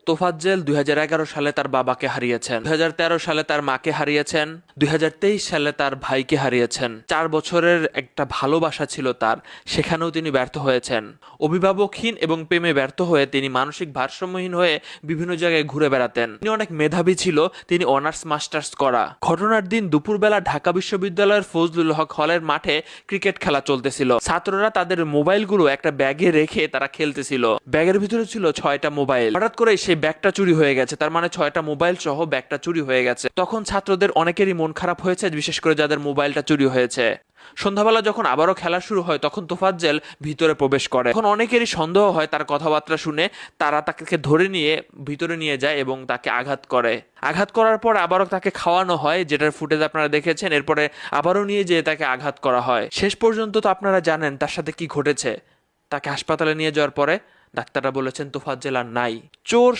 তোফাজ্জেল 2011 সালে তার বাবাকে হারিয়েছেন, 2013 সালে তার মাকে হারিয়েছেন, 2023 সালে তার ভাইকে হারিয়েছেন। 4 বছরের একটা ভালোবাসা ছিল তার, সেখানেও তিনি ব্যর্থ হয়েছেন। অভিভাবকহীন এবং প্রেমে ব্যর্থ হয়ে তিনি মানসিক ভারসাম্যহীন হয়ে বিভিন্ন জায়গায় ঘুরে বেড়াতেন। তিনি অনেক মেধাবী ছিল, তিনি অনার্স মাস্টার্স করা। ঘটনার দিন দুপুরবেলা ঢাকা বিশ্ববিদ্যালয়ের ফজলুল হক হলের মাঠে ক্রিকেট খেলা চলতেছিল। ছাত্ররা তাদের মোবাইলগুলো একটা ব্যাগে রেখে তারা খেলতেছিল। ব্যাগের ভিতরে ছিল 6টা মোবাইল। হঠাৎ করে সেই ব্যাগটা চুরি হয়ে গেছে, তার মানে 6টা মোবাইল সহ ব্যাগটা চুরি হয়ে গেছে। তখন ছাত্রদের অনেকেরই মন খারাপ হয়েছে, বিশেষ করে যাদের মোবাইলটা চুরি হয়েছে। সন্ধ্যাবেলা যখন আবারও খেলা শুরু হয় তখন তোফাজ্জেল ভিতরে প্রবেশ করে। তখন অনেকেরই সন্দেহ হয় তার কথাবার্তা শুনে, তারা তাকে ধরে নিয়ে ভিতরে নিয়ে যায় এবং তাকে আঘাত করে। আঘাত করার পর আবারও তাকে খাওয়ানো হয়, যেটার ফুটেজ আপনারা দেখেছেন। এরপরে আবারও নিয়ে যেয়ে তাকে আঘাত করা হয়। শেষ পর্যন্ত তো আপনারা জানেন তার সাথে কি ঘটেছে। তাকে হাসপাতালে নিয়ে যাওয়ার পরে ডাক্তাররা বলেছেন তোফাজ্জেল আর নাই। চোর